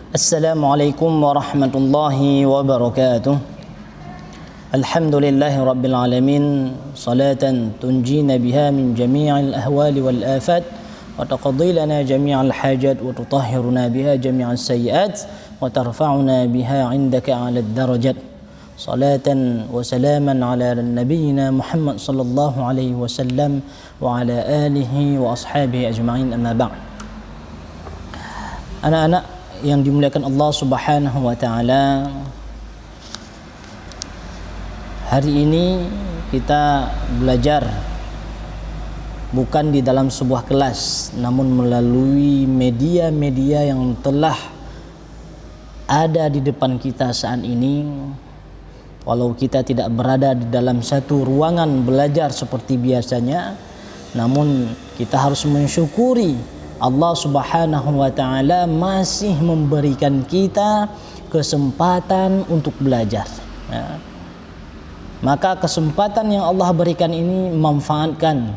Assalamualaikum warahmatullahi wabarakatuh. Alhamdulillahi rabbil alamin. Salatan tunjina biha min jami'il ahwali wal afat wa taqdi lana jami'al hajat wa tutahhiruna biha jami'as sayyi'at wa tarfa'una biha 'indaka 'alad darajat. Salatan wa salaman ala nabiyyina Muhammad sallallahu alaihi wasallam wa ala alihi wa ashabihi ajma'in, amma ba'd. Anak-anak yang dimuliakan Allah Subhanahu wa taala, hari ini kita belajar bukan di dalam sebuah kelas, namun melalui media-media yang telah ada di depan kita saat ini. Walau kita tidak berada di dalam satu ruangan belajar seperti biasanya, namun kita harus mensyukuri Allah Subhanahu wa taala masih memberikan kita kesempatan untuk belajar. Ya. Maka kesempatan yang Allah berikan ini manfaatkan.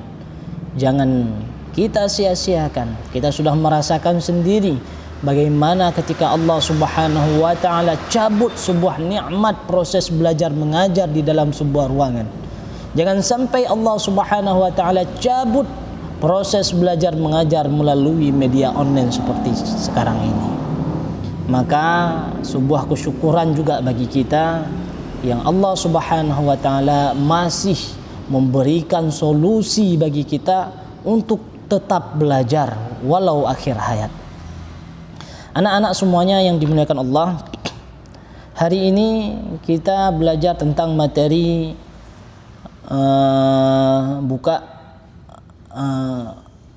Jangan kita sia-siakan. Kita sudah merasakan sendiri bagaimana ketika Allah Subhanahu wa taala cabut sebuah nikmat proses belajar mengajar di dalam sebuah ruangan. Jangan sampai Allah Subhanahu wa taala cabut proses belajar mengajar melalui media online seperti sekarang ini. Maka sebuah kesyukuran juga bagi kita yang Allah Subhanahu wa taala masih memberikan solusi bagi kita untuk tetap belajar walau akhir hayat. Anak-anak semuanya yang dimuliakan Allah, hari ini kita belajar tentang materi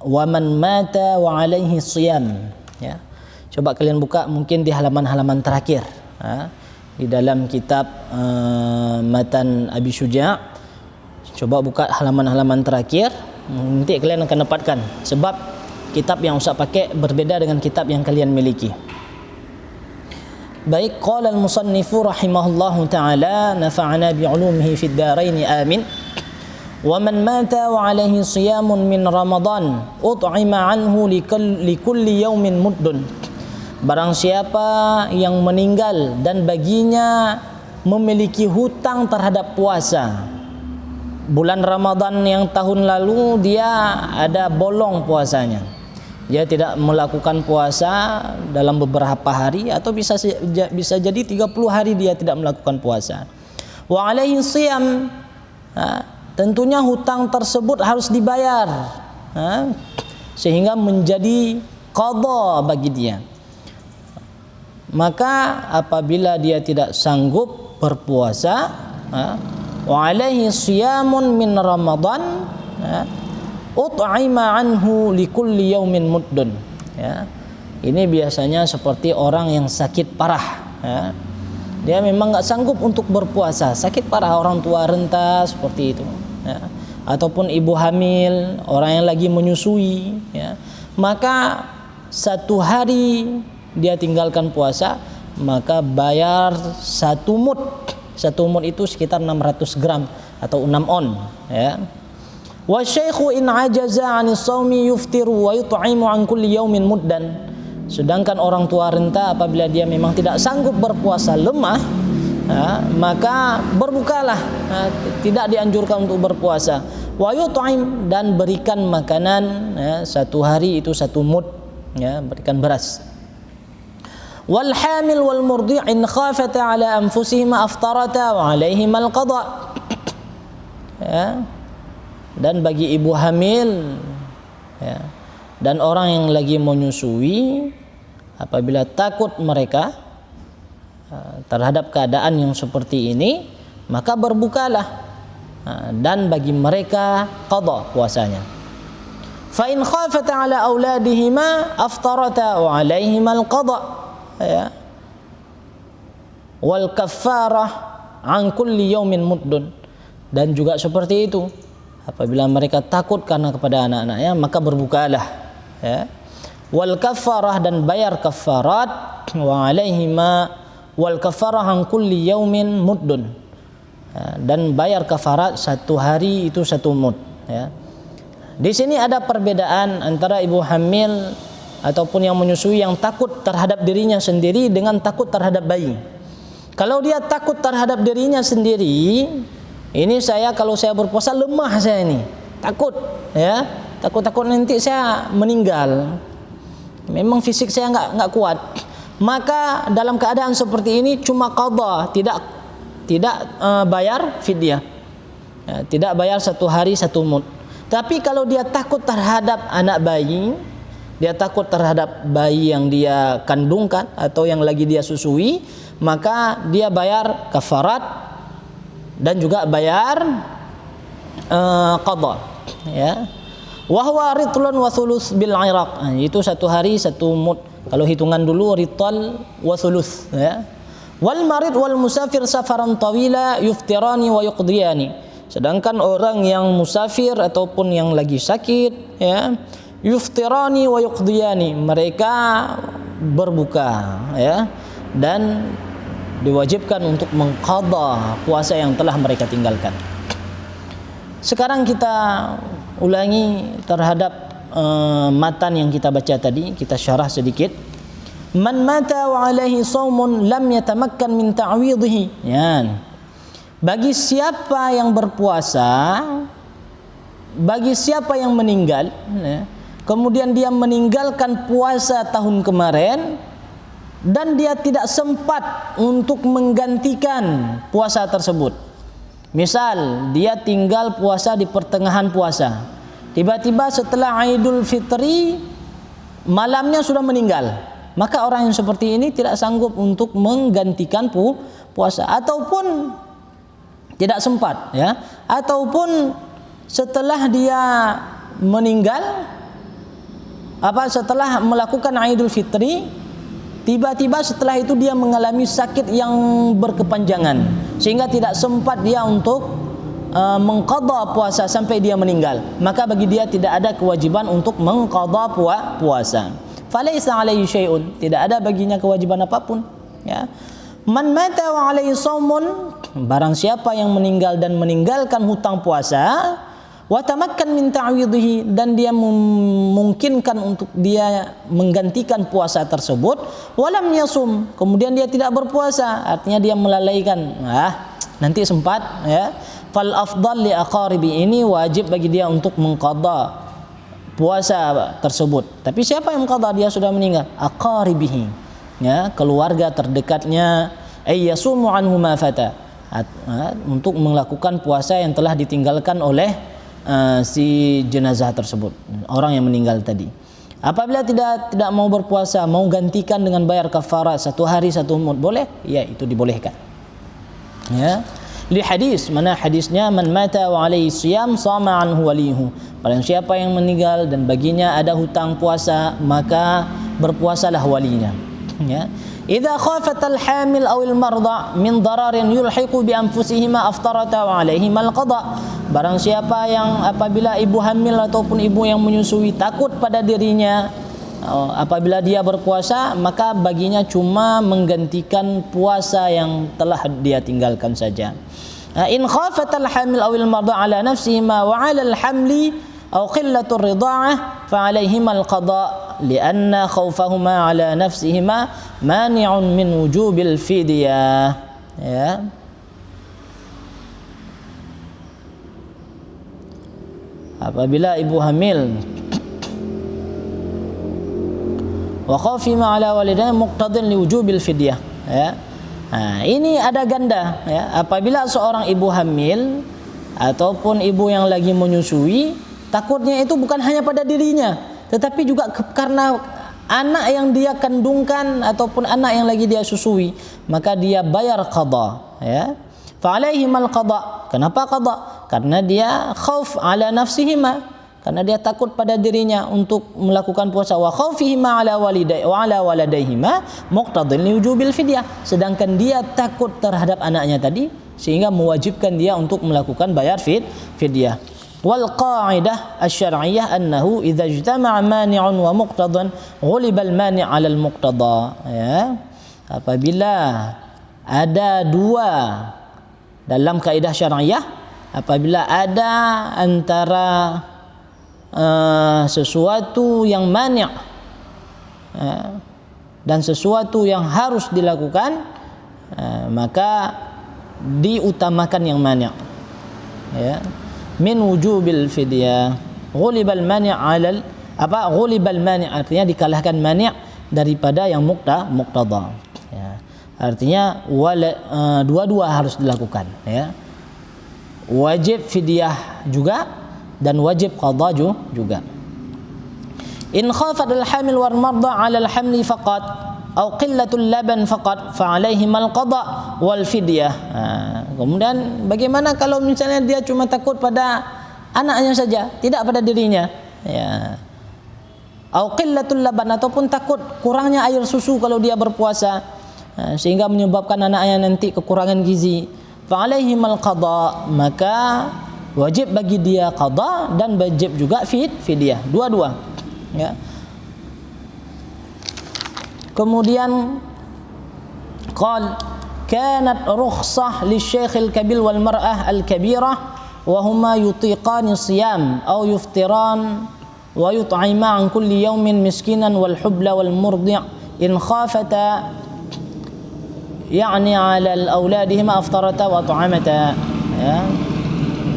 waman mata wa alaihi siyam. Ya. Coba kalian buka mungkin di halaman-halaman terakhir, di dalam kitab Matan Abi Syuja'. Coba buka halaman-halaman terakhir, nanti kalian akan dapatkan, sebab kitab yang Ustaz pakai berbeda dengan kitab yang kalian miliki. Baik, qala al-musannifu rahimahullahu taala, nafa'ana bi'ulumihi fid dharain amin. وَمَنْ مَاتَ وَعَلَيْهِ صِيَامٌ مِنْ رَمَضَانَ أُطْعِمَ عَنْهُ لِكُلِّ يَوْمٍ مُدٌّ. Barang siapa yang meninggal dan baginya memiliki hutang terhadap puasa, bulan Ramadan yang tahun lalu dia ada bolong puasanya, dia tidak melakukan puasa dalam beberapa hari, atau bisa jadi 30 hari dia tidak melakukan puasa. Wa alaihi siyam, tentunya hutang tersebut harus dibayar, sehingga menjadi qadha bagi dia. Maka apabila dia tidak sanggup berpuasa, wa alaihi siyamun min Ramadan ut'ima anhu likulli yaumin muddun. Ya. Ini biasanya seperti orang yang sakit parah. Ya. Dia memang nggak sanggup untuk berpuasa, sakit parah, orang tua renta seperti itu, ya. Ataupun ibu hamil, orang yang lagi menyusui, ya. Maka satu hari dia tinggalkan puasa, maka bayar satu mud. Satu mud itu sekitar 600 gram atau 6 on, ya. Wa syaikhu in ajaza 'anis shaumi yuftiru wa yut'imu 'an kulli yaumin muddan. Sedangkan orang tua renta apabila dia memang tidak sanggup berpuasa, lemah, maka berbukalah, tidak dianjurkan untuk berpuasa. Wa yut'im, dan berikan makanan, satu hari itu satu mud, ya, berikan beras. Wal hamil wal murdi' in khafata ala anfusihima aftarata wa alaihima al qada. Ya. Dan bagi ibu hamil, ya, dan orang yang lagi menyusui, apabila takut mereka terhadap keadaan yang seperti ini, maka berbukalah, dan bagi mereka qadha puasanya. Fa in khafata ala auladihima aftarata wa alaihima al-qadha, ya, wal kaffarah an kulli yaumin muddun. Dan juga seperti itu, apabila mereka takut karena kepada anak-anaknya, maka berbukalah, ya. Wal kafarah, dan bayar kafarat, wa alaihima wal kafarah an kulli yaumin muddun, dan bayar kafarat satu hari itu satu mud, ya. Di sini ada perbedaan antara ibu hamil ataupun yang menyusui yang takut terhadap dirinya sendiri dengan takut terhadap bayi. Kalau dia takut terhadap dirinya sendiri, ini kalau saya berpuasa lemah saya ini, takut ya, takut nanti saya meninggal. Memang fisik saya nggak kuat. Maka dalam keadaan seperti ini cuma qadha, tidak bayar fidyah. Ya, tidak bayar 1 hari 1 mud. Tapi kalau dia takut terhadap anak bayi, dia takut terhadap bayi yang dia kandungkan atau yang lagi dia susui, maka dia bayar kafarat dan juga bayar qadha ya. Wa huwa ritlun wa thuluth bil iraq. Itu 1 hari 1 mud. Kalau hitungan dulu rital wa thuluth ya. Wal marid wal musafir safaran tawila yuftirani wa yuqdiyani. Sedangkan orang yang musafir ataupun yang lagi sakit ya, yuftirani wa yuqdiyani, mereka berbuka ya dan diwajibkan untuk mengqadha puasa yang telah mereka tinggalkan. Sekarang kita ulangi terhadap matan yang kita baca tadi, kita syarah sedikit. Man mata wa alaihi shaumun lam yatamakkan min ta'widhihi. Ya. Bagi siapa yang berpuasa, bagi siapa yang meninggal ya, kemudian dia meninggalkan puasa tahun kemarin dan dia tidak sempat untuk menggantikan puasa tersebut. Misal dia tinggal puasa di pertengahan puasa, tiba-tiba setelah Idul Fitri malamnya sudah meninggal, maka orang yang seperti ini tidak sanggup untuk menggantikan puasa, ataupun tidak sempat ya, ataupun setelah dia meninggal setelah melakukan Idul Fitri, tiba-tiba setelah itu dia mengalami sakit yang berkepanjangan sehingga tidak sempat dia untuk mengqadha puasa sampai dia meninggal, maka bagi dia tidak ada kewajiban untuk mengqadha puasa. Falaisa alaihi syai'un, tidak ada baginya kewajiban apapun ya. Man mata wa alaihi shaumun, barang siapa yang meninggal dan meninggalkan hutang puasa, wa tamakkan min ta'widhihi, dan dia memungkinkan untuk dia menggantikan puasa tersebut, walam yasum, kemudian dia tidak berpuasa, artinya dia melalaikan, nanti sempat ya. Fal afdal li aqaribi, ini wajib bagi dia untuk mengqadha puasa tersebut. Tapi siapa yang mengqadha? Dia sudah meninggal. Aqaribihi ya, keluarga terdekatnya, ayyasumu anhu ma fata, untuk melakukan puasa yang telah ditinggalkan oleh si jenazah tersebut, orang yang meninggal tadi. Apabila tidak mau berpuasa, mau gantikan dengan bayar kafarat 1 hari 1 mud, boleh? Ya, itu dibolehkan. Ya. Li hadis, mana hadisnya, man mata wa alaihi siyam sama anhu walihu, barang siapa yang meninggal dan baginya ada hutang puasa, maka berpuasalah walinya. Ya. Idza khafat al-hamil aw al-marda min dararin yulhiqu bi anfusihima aftarata wa alaihima al-qada. Barang siapa yang apabila ibu hamil ataupun ibu yang menyusui takut pada dirinya, apabila dia berpuasa, maka baginya cuma menggantikan puasa yang telah dia tinggalkan saja. In khafat al-hamil aw al-marda ala nafsihima wa ala al-hamli aw qillatur rida'ah fa alaihima al-qada lianna khawfahuma ala nafsihima mani'un min wujubil fidyah. Ya. Apabila ibu hamil wa khafima ala walidayhi muqtadin li wujubil fidyah ya. Ini ada ganda ya. Apabila seorang ibu hamil ataupun ibu yang lagi menyusui, takutnya itu bukan hanya pada dirinya, tetapi juga karena anak yang dia kandungkan ataupun anak yang lagi dia susui, maka dia bayar qadha ya. Fa alaihimal qadha. Kenapa qadha? Karena dia khauf ala nafsihima, karena dia takut pada dirinya untuk melakukan puasa. Wa khaufihima ala waladaihima muqtadin li wujubil fidyah. Sedangkan dia takut terhadap anaknya tadi sehingga mewajibkan dia untuk melakukan bayar fidyah. Wal qa'idah asy-syar'iyyah annahu idza ijtama'a mani'un wa muqtadan ghuliba al-mani' 'ala al-muqtada ya. Apabila ada dua dalam kaidah syar'iyyah, apabila ada antara sesuatu yang mani', dan sesuatu yang harus dilakukan, maka diutamakan yang mani', ya. Min wujubil fidyah ghulibal mani' 'alal ghulibal mani' artinya dikalahkan mani' daripada yang muqtada, ya. Artinya dua-dua harus dilakukan, ya. Wajib fidyah juga dan wajib qada juga. In khafat al-hamil wal marda 'ala al-hamli faqat aw qillatul laban faqat fa 'alaihim al-qada wal fidyah. Kemudian bagaimana kalau misalnya dia cuma takut pada anaknya saja, tidak pada dirinya, ya. Aw qillatul laban ataupun takut kurangnya air susu kalau dia berpuasa, sehingga menyebabkan anaknya nanti kekurangan gizi. Fa 'alaihim al-qada, maka wajib bagi dia qada dan wajib juga fidyah, dua-dua, ya. Kemudian qal kanat rukhsah lisyaykh al-kabir wal mar'ah al-kabirah wa huma yutiqani siyam aw yuftiran wa yut'ima an kulli yawmin miskinan wal hubla wal murdi' in khafata yani 'ala al-auladihima aftarata wa ta'amata, ya.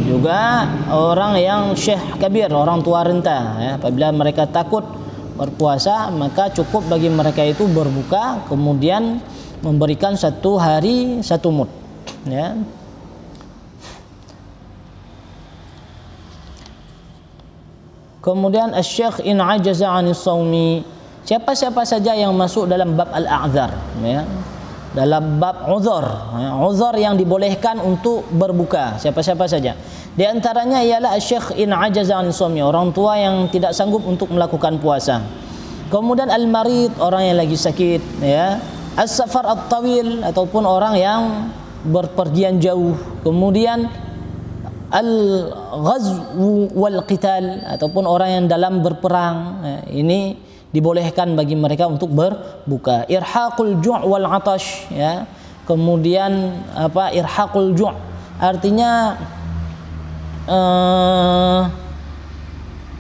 Juga orang yang syekh kabir, orang tua renta, ya, apabila mereka takut berpuasa, maka cukup bagi mereka itu berbuka kemudian memberikan satu hari satu mud, ya. Kemudian asy-syekh in ajaza 'anis shaumi, siapa-siapa saja yang masuk dalam bab al-a'dzar, ya. Dalam bab uzur, ya, uzur yang dibolehkan untuk berbuka, siapa-siapa saja. Di antaranya ialah asy-syekh in ajaza 'anis shaumi, orang tua yang tidak sanggup untuk melakukan puasa. Kemudian al-marid, orang yang lagi sakit, ya. As-safar at-tawil, ataupun orang yang berpergian jauh. Kemudian al-ghazw wal qital, ataupun orang yang dalam berperang, ya. Ini dibolehkan bagi mereka untuk berbuka. Irhaqul ju' wal 'atash, ya. Kemudian irhaqul ju' artinya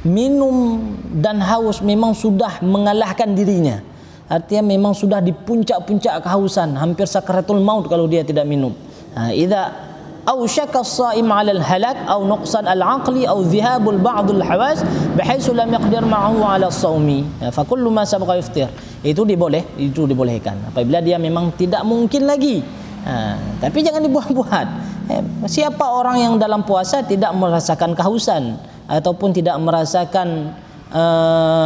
minum dan haus memang sudah mengalahkan dirinya. Artinya memang sudah di puncak-puncak kehausan, hampir sakaratul maut kalau dia tidak minum. Idza awshaka as-sha'im 'ala al-halak aw nuqsan al-'aqli aw dhihabul ba'd al-hawas bihaitsu lam yaqdir ma'ahu 'ala as-shaumi fa kullu ma sabaqa yuftir. Itu dibolehkan apabila dia memang tidak mungkin lagi. Tapi jangan dibuat-buat. Siapa orang yang dalam puasa tidak merasakan kehausan ataupun tidak merasakan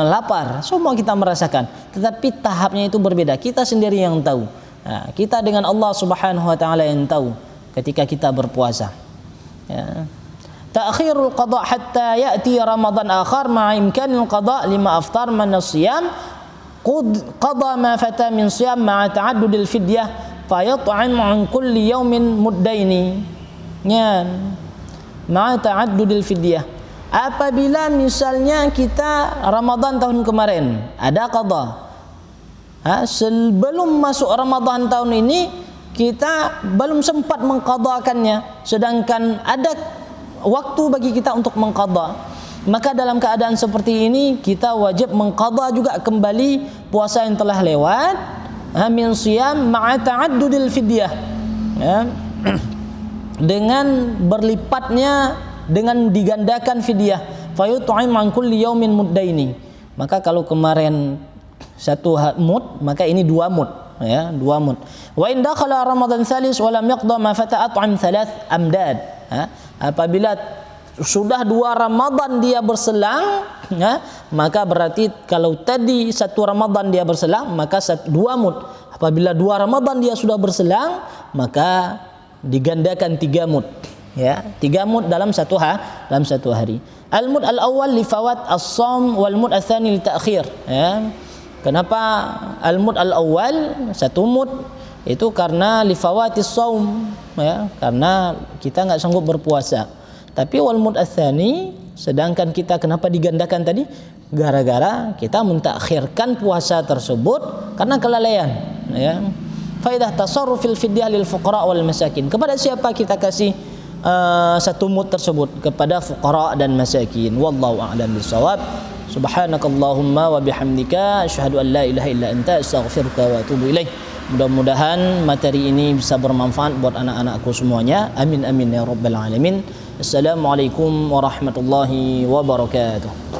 lapar? Semua kita merasakan, tetapi tahapnya itu berbeda. Kita sendiri yang tahu. Kita dengan Allah Subhanahu wa taala yang tahu ketika kita berpuasa, ya. Ta'khirul qada hatta ya'ti Ramadan akhar ma'a imkanil qada lima aftar min as-siyam qada ma fata min siyam ma'a ta'addudil fidyah fayat'am 'an kulli yawmin muddaini, ya, ma'a ta'addudil fidyah. Apabila misalnya kita Ramadan tahun kemarin ada qada, sebelum masuk Ramadan tahun ini kita belum sempat mengqadakannya, sedangkan ada waktu bagi kita untuk mengqada, maka dalam keadaan seperti ini kita wajib mengqada juga kembali puasa yang telah lewat, min siyam ma'a ta'addudil fidyah, ya. Dengan berlipatnya, dengan digandakan fidyah, fayut'im an kulli yaumin muddaini. Maka kalau kemarin satu mud, maka ini dua mud, ya, dua mud. Wa in dakhala Ramadan tsalis wa lam yaqda ma fata at'am thalath amdad. Apabila sudah dua Ramadan dia berselang, ya, maka berarti kalau tadi satu Ramadan dia berselang, maka dua mud. Apabila dua Ramadan dia sudah berselang, maka digandakan tiga mud, ya, tiga mud dalam satu hari. Al-mud al-awwal li fawat as-shaum wal mud ats-tsani li ta'khir, ya. Kenapa al-mud al-awwal satu mud? Itu karena li fawatis shaum, ya, karena kita enggak sanggup berpuasa. Tapi wal mud ats-tsani, sedangkan kita kenapa digandakan tadi? Gara-gara kita mentakhirkan puasa tersebut karena kelalaian, ya. Faidah tasarrufil fidyah lil fuqara wal masakin. Kepada siapa kita kasih satu mud tersebut? Kepada fuqara dan masakin. Wallahu a'lam bissawab. Subhanakallahumma wa bihamdika asyhadu an la ilaha illa anta astaghfiruka wa atubu ilaik. Mudah-mudahan materi ini bisa bermanfaat buat anak-anakku semuanya. Amin amin ya rabbal alamin. Assalamualaikum warahmatullahi wabarakatuh.